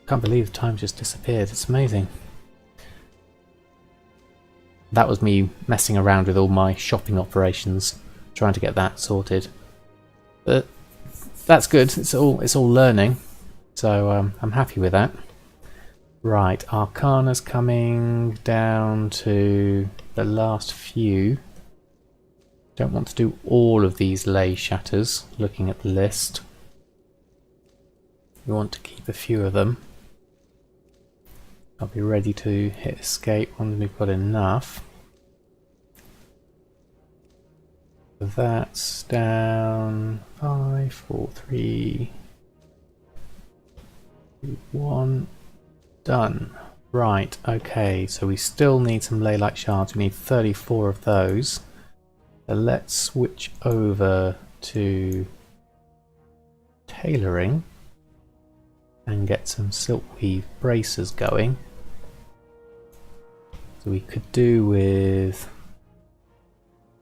Can't believe the time just disappeared. It's amazing. That was me messing around with all my shopping operations, trying to get that sorted. But that's good. It's all learning. So I'm happy with that. Right, Arcana's coming down to the last few. Don't want to do all of these ley shatters, looking at the list. We want to keep a few of them. I'll be ready to hit escape once we've got enough. That's down 5, 4, 3, 2, 1. Done. Right, okay, so we still need some ley light shards. We need 34 of those. So let's switch over to tailoring and get some silkweave bracers going. So we could do with...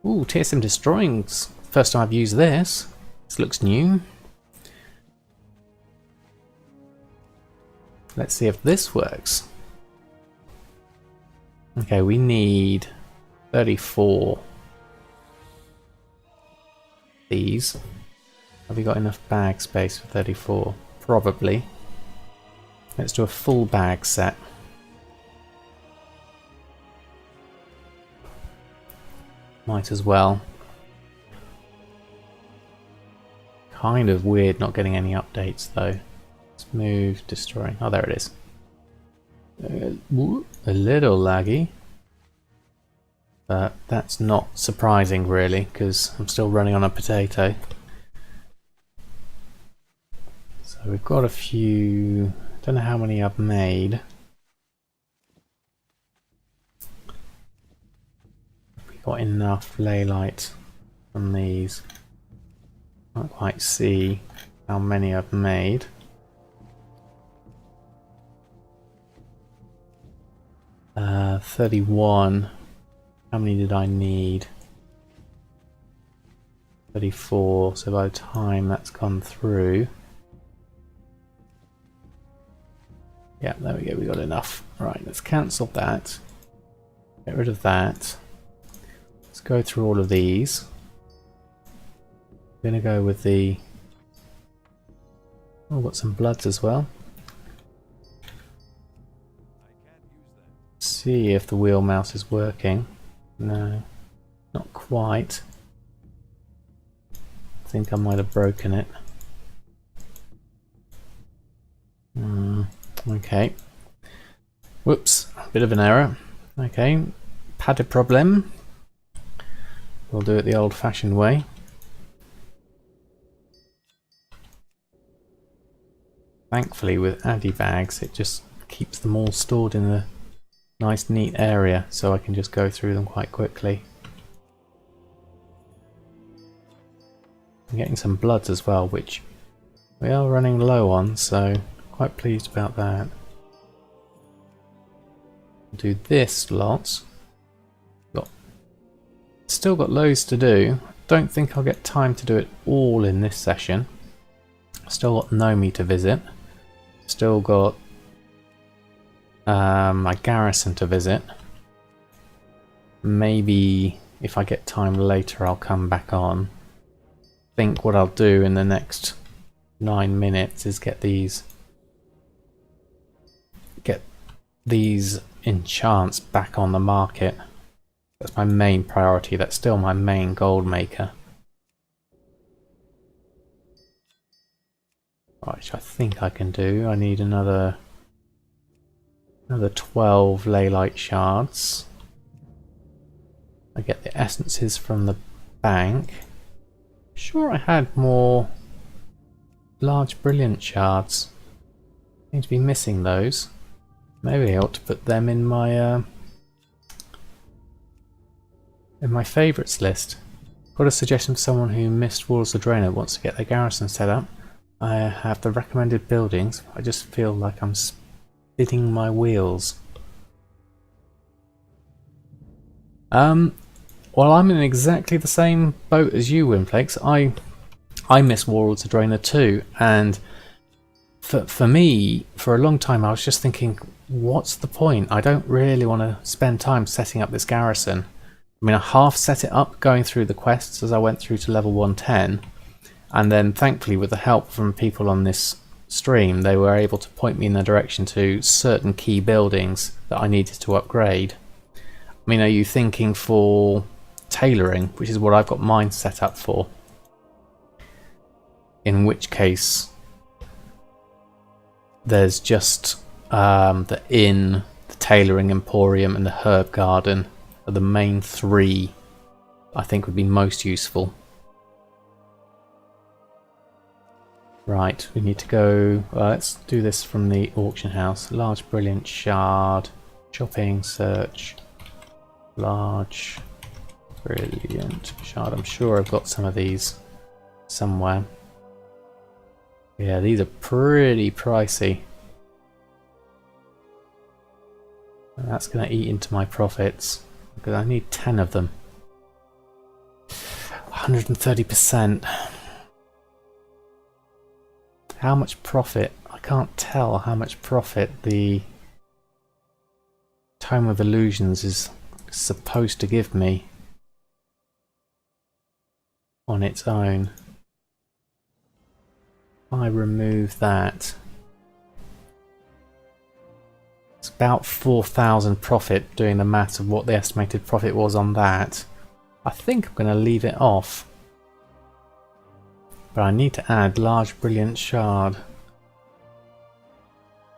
Ooh, TSM Destroying's first time I've used this. This looks new. Let's see if this works. Okay, we need 34. These. Have we got enough bag space for 34? Probably. Let's do a full bag set. Might as well. Kind of weird not getting any updates though. Let's move, destroying. Oh, there it is. A little laggy. But that's not surprising really, because I'm still running on a potato. So we've got a few... Don't know how many I've made. We've got enough ley light from these. Can't quite see how many I've made. Uh, 31. How many did I need? 34. So by the time that's gone through... Yeah, there we go, we got enough. Right, let's cancel that. Get rid of that. Let's go through all of these. I'm gonna go with the... Oh, got some bloods as well. See if the wheel mouse is working. No, not quite. I think I might have broken it. Okay. Whoops, bit of an error. Okay, pas de problème. We'll do it the old-fashioned way. Thankfully, with Addy bags, it just keeps them all stored in a nice, neat area, so I can just go through them quite quickly. I'm getting some bloods as well, which we are running low on, so quite pleased about that. Do this lot. Still got loads to do. Don't think I'll get time to do it all in this session. Still got Nomi to visit. Still got my garrison to visit. Maybe if I get time later I'll come back on. Think what I'll do in the next 9 minutes is get these enchants back on the market. That's my main priority. That's still my main gold maker. Which I think I can do. I need another 12 Leylite shards. I get the essences from the bank. Sure, I had more large brilliant shards. Seem to be missing those. Maybe I ought to put them in my favourites list. Got a suggestion for someone who missed Walls of Draenor, wants to get their garrison set up. I have the recommended buildings. I just feel like I'm spinning my wheels. Well, I'm in exactly the same boat as you, Wimplex. I miss Walls of Draenor too, and for me, for a long time, I was just thinking, what's the point? I don't really want to spend time setting up this garrison. I mean, I half set it up going through the quests as I went through to level 110, and then thankfully with the help from people on this stream, they were able to point me in the direction to certain key buildings that I needed to upgrade. I mean, are you thinking for tailoring, which is what I've got mine set up for? In which case, there's just the inn, the tailoring emporium, and the herb garden are the main three I think would be most useful. Right, we need to go. Let's do this from the auction house. Large brilliant shard, shopping, search, large brilliant shard. I'm sure I've got some of these somewhere. Yeah, these are pretty pricey. And that's going to eat into my profits because I need 10 of them. 130%. How much profit? I can't tell how much profit the Tome of Illusions is supposed to give me on its own. I remove that. It's about 4,000 profit, doing the maths of what the estimated profit was on that. I think I'm going to leave it off. But I need to add large brilliant shard.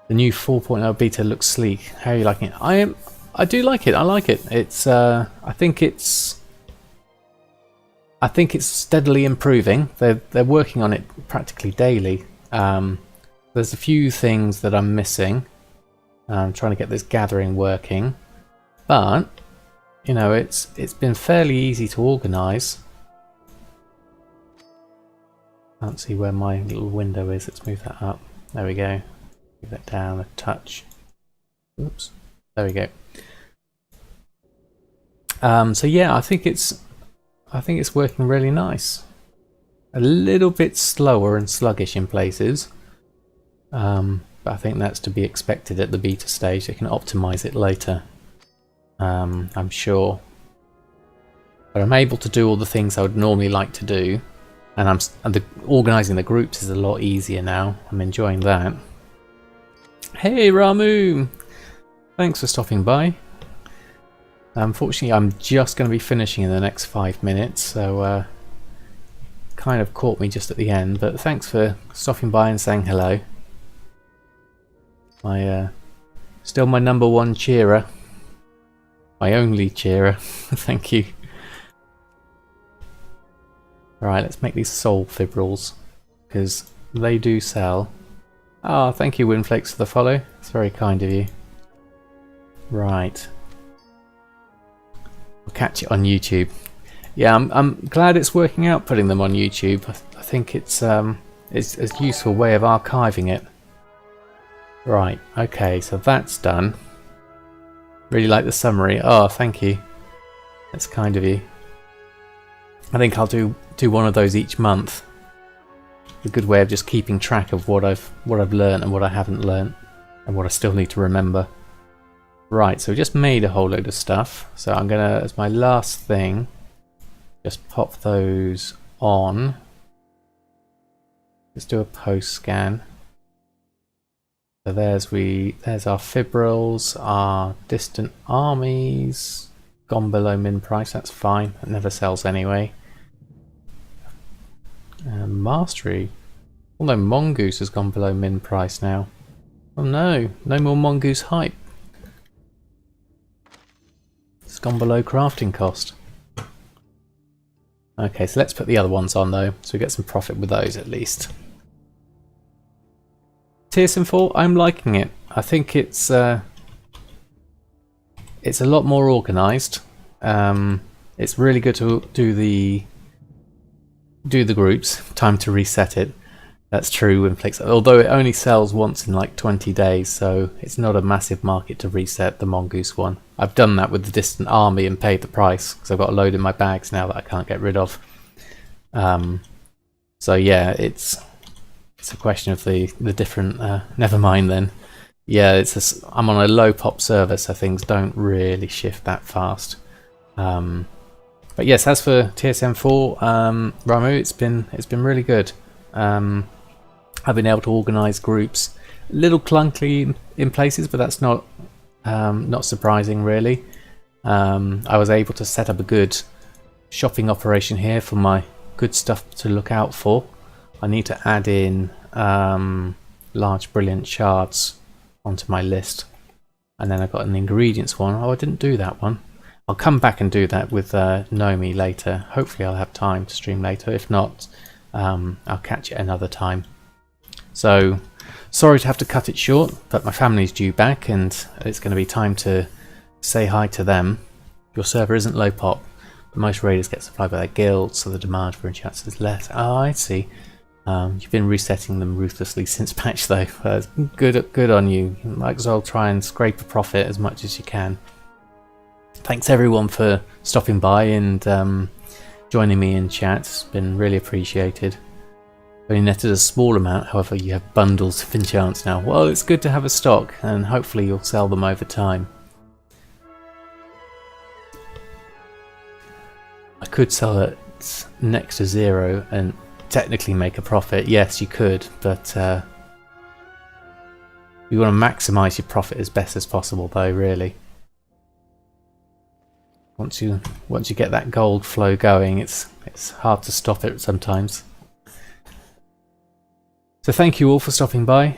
The new 4.0 beta looks sleek. How are you liking it? I do like it. I like it. It's I think it's steadily improving. They're working on it practically daily. There's a few things that I'm missing. I'm trying to get this gathering working, but you know, it's been fairly easy to organise. Can't see where my little window is. Let's move that up. There we go. Move that down a touch. Oops. There we go. So yeah, I think it's working really nice. A little bit slower and sluggish in places, but I think that's to be expected at the beta stage. They can optimize it later, I'm sure. But I'm able to do all the things I would normally like to do and organising the groups is a lot easier now. I'm enjoying that. Hey Ramu! Thanks for stopping by. Unfortunately, I'm just going to be finishing in the next 5 minutes, so kind of caught me just at the end, but thanks for stopping by and saying hello. Still my number one cheerer. My only cheerer. Thank you. Right, let's make these soul fibrils, because they do sell. Ah, thank you Winflakes for the follow. It's very kind of you. Right. I'll catch it on YouTube. Yeah, I'm glad it's working out putting them on YouTube. I think it's a useful way of archiving it. Right, okay, so that's done. Really like the summary. Oh, thank you. That's kind of you. I think I'll do one of those each month. A good way of just keeping track of what I've learned and what I haven't learned, and what I still need to remember. Right, so we just made a whole load of stuff. So I'm gonna, as my last thing, just pop those on. Let's do a post scan. So there's our fibrils, our distant armies, gone below min price. That's fine. It never sells anyway. Mastery. Although Mongoose has gone below min price now. Oh no, no more Mongoose hype. It's gone below crafting cost. Okay, so let's put the other ones on though, so we get some profit with those at least. TSM 4, I'm liking it. I think it's a lot more organised. It's really good to do the groups. Time to reset it. That's true Winflakes. Although it only sells once in like 20 days, so it's not a massive market to reset the Mongoose one. I've done that with the distant army and paid the price because I've got a load in my bags now that I can't get rid of. So yeah, it's a question of the different. Never mind then. Yeah, I'm on a low pop server, so things don't really shift that fast. But yes, as for TSM4, Ramu, it's been really good. I've been able to organise groups, a little clunky in places, but that's not surprising really. I was able to set up a good shopping operation here for my good stuff to look out for. I need to add in large brilliant shards onto my list, and then I've got an ingredients one. Oh, I didn't do that one. I'll come back and do that with Nomi later. Hopefully I'll have time to stream later. If not, I'll catch it another time. So sorry to have to cut it short, but my family's due back and it's going to be time to say hi to them. Your server isn't low pop, but most raiders get supplied by their guilds, so the demand for enchants is less. Oh, I see. You've been resetting them ruthlessly since patch though. Good on you. You might as well try and scrape a profit as much as you can. Thanks everyone for stopping by and joining me in chat. It's been really appreciated. Only netted a small amount, however you have bundles of enchants now. Well, it's good to have a stock and hopefully you'll sell them over time. I could sell it next to zero and technically make a profit. Yes, you could, but you want to maximise your profit as best as possible though, really. Once you get that gold flow going, it's hard to stop it sometimes. So thank you all for stopping by.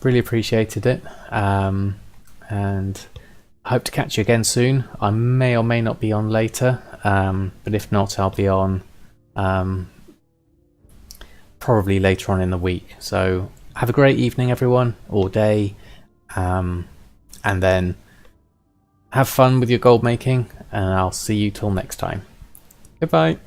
Really appreciated it, and I hope to catch you again soon. I may or may not be on later, but if not, I'll be on probably later on in the week. So have a great evening everyone, or day, and then have fun with your gold making, and I'll see you till next time. Goodbye.